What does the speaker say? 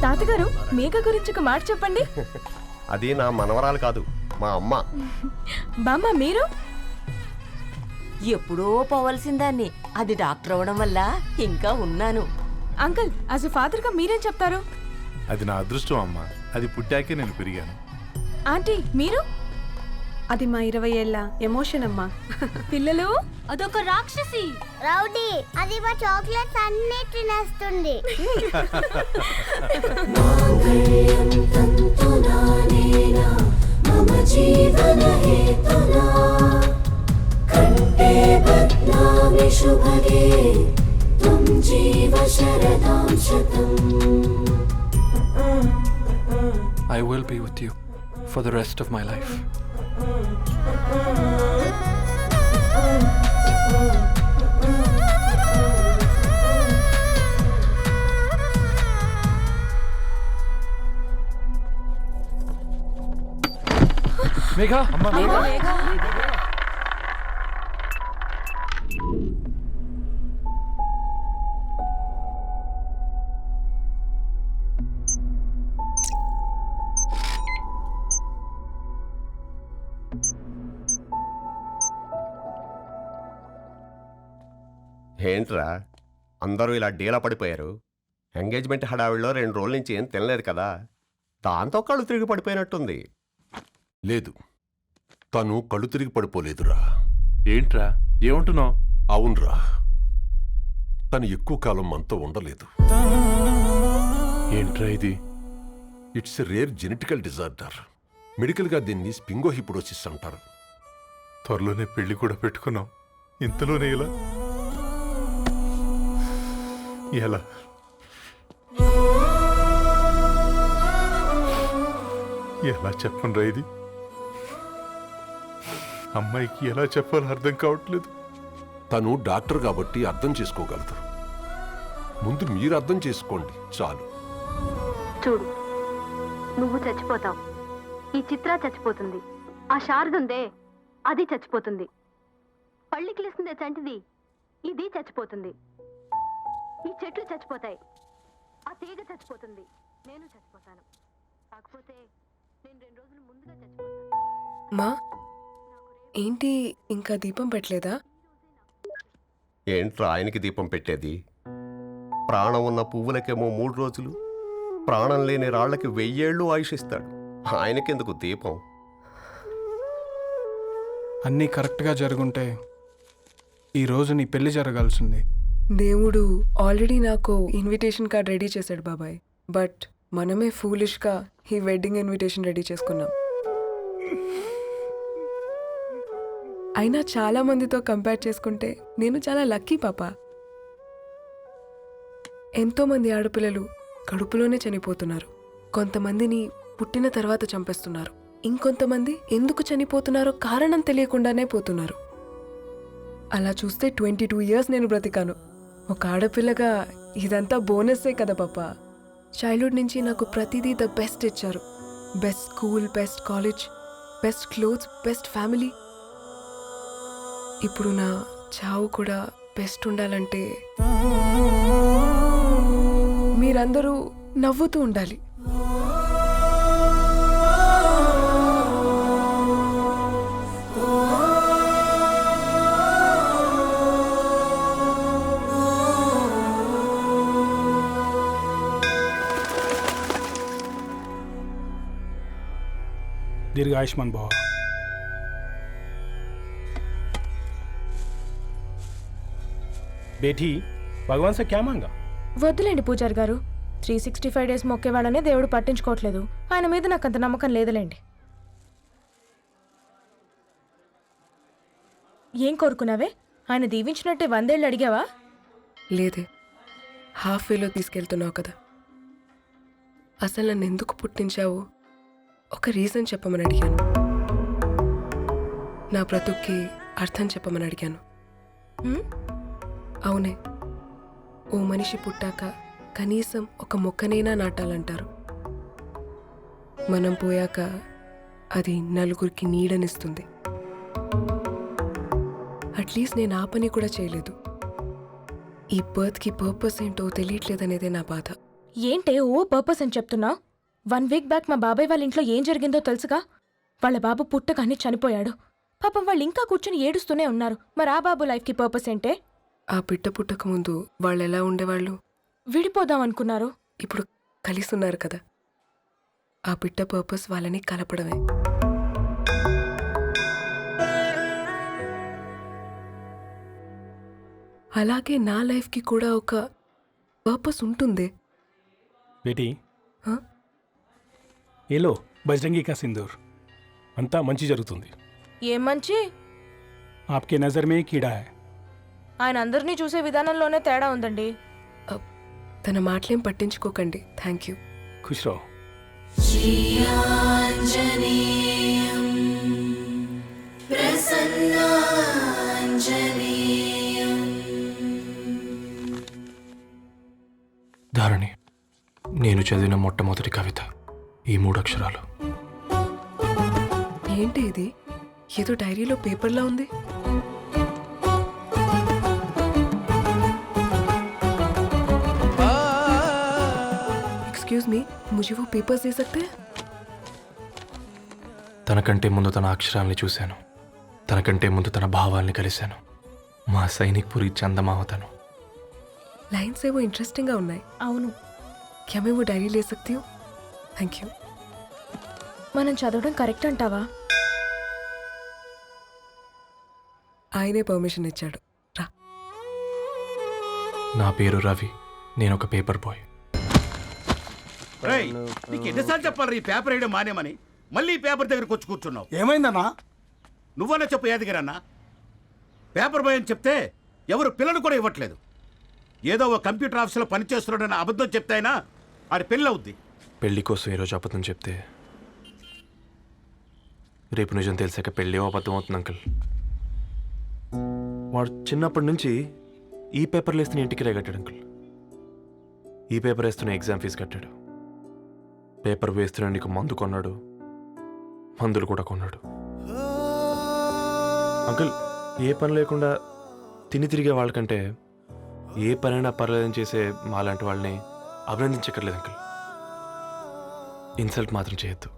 తాతగారు మేఘ గురించి ఒక మాట చెప్పండి. అది నా మనవరాలు కాదు, మా అమ్మ. బామ్మ మీరు? ఎప్పుడో పోవలసిందాన్ని, అది డాక్టర్ అవడం వల్ల ఇంకా ఉన్నాను. అంకుల్, యాజ్ ఎ ఫాదర్ గా మీరేం చెప్తారు? అది నా అదృష్టం అమ్మా, అది పుట్టాకే నేను పెరిగాను. ఆంటీ మీరు? అది మా 20 ఏళ్ళ ఎమోషన్ అమ్మా. పిల్లలు? అదొక రాక్షసి రౌడీ, అది మా చాక్లెట్స్ అన్ని తినేస్తుంది. I will be with you for the rest of my life. Megha, Amma. ఏంట్రా అందరూ ఇలా డీలా పడిపోయారు? ఎంగేజ్మెంట్ హడావిడిలో 2 రోజుల నుంచి ఏం తినలేదు కదా, దాంతో కళ్ళు తిరిగి పడిపోయినట్టుంది. లేదు, తను కళ్ళు తిరిగి పడిపోలేదురా. ఏంట్రా ఏమంటున్నావు? అవునరా, తను ఎక్కువ కాలం మనతో ఉండలేదు. ఏంట్రా ఇది? It's a rare genetical disorder. మెడికల్గా దీన్ని స్పింగోహిపోడోసిస్ అంటారు. త్వరలోనే పెళ్లి కూడా పెట్టుకున్నాం, ఇంతలోనే ఇలా ఎలా? ఎలా చెప్పనురా ఇది? అమ్మాయికి ఎలా చెప్పాలో అర్థం కావట్లేదు. తను డాక్టర్ కాబట్టి అర్థం చేసుకోగలదు. ముందు మీరు అర్థం చేసుకోండి చాలు. చూడు, నువ్వు చచ్చిపోతావు, ఈ చిత్ర చచ్చిపోతుంది, ఆ శారదుందే అది చచ్చిపోతుంది, పళ్ళికిలిస్తుందే చంటిది ఇది చచ్చిపోతుంది, ఈ చెట్లు చచ్చిపోతాయి, ఆ తీగ చచ్చిపోతుంది, నేను చచ్చిపోతాను. కాకపోతే నేను 2 రోజులు ముందుగా చచ్చిపోతాను. మా ఏంటి ఇంకా దీపం పెట్టలేదా? ఏంట్రా ఆయనకి దీపం పెట్టేది? ప్రాణం ఉన్న పువ్వులకేమో 3 రోజులు, ప్రాణం లేని రాళ్లకి 1000 ఏళ్ళు ఆయుషిస్తాడు. ఆయనకెందుకు దీపం? అన్నీ కరెక్ట్గా జరుగుంటే ఈరోజు నీ పెళ్లి జరగాల్సింది. దేవుడు ఆల్రెడీ నాకు ఇన్విటేషన్ కార్డ్ రెడీ చేశాడు బాబాయ్. బట్ మనమే ఫూలిష్గా ఈ వెడ్డింగ్ ఇన్విటేషన్ రెడీ చేసుకున్నాం. అయినా చాలా మందితో కంపేర్ చేసుకుంటే నేను చాలా లక్కీ పాప. ఎంతోమంది ఆడపిల్లలు కడుపులోనే చనిపోతున్నారు. కొంతమందిని పుట్టిన తర్వాత చంపేస్తున్నారు. ఇంకొంతమంది ఎందుకు చనిపోతున్నారో కారణం తెలియకుండానే పోతున్నారు. అలా చూస్తే 22 ఇయర్స్ నేను బ్రతికాను. ఒక ఆడపిల్లగా ఇదంతా బోనస్సే కదా పాప. చైల్డ్హుడ్ నుంచి నాకు ప్రతిదీ ద బెస్ట్ ఇచ్చారు. Best school, best college, best clothes, best family. ఇప్పుడు నా చావు కూడా బెస్ట్ ఉండాలంటే మీరందరూ నవ్వుతూ ఉండాలి. दीर्घायुष्मान भव। बेटी भगवान से क्या मांगा? వద్దులేండి పూజారి గారు, 365 డేస్ మొక్కేవాళ్ళనే దేవుడు పట్టించుకోవట్లేదు. ఆయన మీద నాకు అంత నమ్మకం లేదులేండి. ఏం కోరుకున్నావే? ఆయన దీవించినట్టే 100 ఏళ్ళు అడిగావా? లేదే, హాఫ్ వేలో తీసుకెళ్తున్నావు కదా. అసలు నన్ను ఎందుకు పుట్టించావు ఒక రీజన్ చెప్పమని అడిగాను. నా బ్రతుక్కి అర్థం చెప్పమని అడిగాను. అవునే, ఓ మనిషి పుట్టాక కనీసం ఒక మొక్కనైనా నాటాలంటారు. మనం పోయాక అది నలుగురికి నీడనిస్తుంది. అట్లీస్ట్ నేను ఆ పని కూడా చేయలేదు. ఈ బర్త్కి పర్పస్ ఏంటో తెలియట్లేదనేదే నా బాధ. ఏంటే ఓ పర్పస్ అని చెప్తున్నా? 1 వీక్ బ్యాక్ మా బాబాయ్ వాళ్ళ ఇంట్లో ఏం జరిగిందో తెలుసుగా? వాళ్ళ బాబు పుట్టగానే చనిపోయాడు. పాపం వాళ్ళు ఇంకా కూర్చుని ఏడుస్తూనే ఉన్నారు. మరి ఆ బాబు లైఫ్కి పర్పస్ ఏంటే? ఆ బిడ్డ పుట్టక ముందు వాళ్ళు ఎలా ఉండేవాళ్ళు? విడిపోదాం అనుకున్నారు. ఇప్పుడు కలిసి ఉన్నారు కదా. ఆ బిడ్డ పర్పస్ వాళ్ళని కలపడమే. అలాగే నా లైఫ్కి కూడా ఒక పర్పస్ ఉంటుంది. बेटी हाँ? ये लो बजरंगी का सिंदूर अंता मंची जరుగుతుంది ఏం మంచి? आपके नज़र में एक कीड़ा है ఆయన అందరినీ చూసే విధానంలోనే తేడా ఉందండి. తన మాటలేం పట్టించుకోకండి. Thank you. खुश रहो ధారణి, నేను చదివిన మొట్టమొదటి కవిత ఈ 3 అక్షరాలు. ఏంటి ఇది? ఏదో డైరీలో పేపర్లా ఉంది. एक्सक्यूज मी, मुझे वो पेपर्स दे सकते हैं? తనకంటే ముందు తన అక్షరాల్ని చూశాను, తనకంటే ముందు తన భావాల్ని కలిశాను. మా సైనిక్ పురి చందమామ తను. लाइन्स ఏవో ఇంట్రెస్టింగ్ గా ఉన్నాయి. అవును, क्या मैं वो डायरी ले सकती हूँ? Thank you. మనం చదవడం కరెక్ట్ అంటావా? ఆయనే పర్మిషన్ ఇచ్చాడు. రా. నా పేరు రవి, నేను ఒక పేపర్ బాయ్. రేయ్, నీకు ఎన్నిసార్లు చెప్పాలి ఈ పేపర్ వేయడం మానేమని? మళ్ళీ ఈ పేపర్ దగ్గరకు వచ్చి కూర్చున్నావు. ఏమైందన్నా? నువ్వన్నా చెప్పు యాదగిరన్నా. పేపర్ బాయ్ అని చెప్తే ఎవరు పిల్లలు కూడా ఇవ్వట్లేదు. ఏదో ఒక కంప్యూటర్ ఆఫీసులో పనిచేస్తున్నాడన్న అబద్ధం చెప్తే అయినా ఆడి పెళ్ళి అవుద్ది. పెళ్లి కోసం ఈరోజు అబద్ధం చెప్తే రేపు నిజం తెలిసాక పెళ్ళి అబద్ధం అవుతుంది అంకుల్. వాడు చిన్నప్పటి నుంచి ఈ పేపర్లు వేస్తున్న ఇంటికి రేగట్టాడు అంకుల్. ఈ పేపర్ వేస్తున్న ఎగ్జామ్ ఫీజు కట్టాడు. పేపర్ వేస్తున్న నీకు మందు కొన్నాడు, మందులు కూడా కొన్నాడు. అంకుల్, ఏ పని లేకుండా తిని తిరిగే వాళ్ళకంటే ఏ పనైనా పర్లేదని చేసే మాలాంటి వాళ్ళని అభినందించక్కర్లేదు అంకుల్. ఇన్సల్ట్ మాత్రం చేయొద్దు.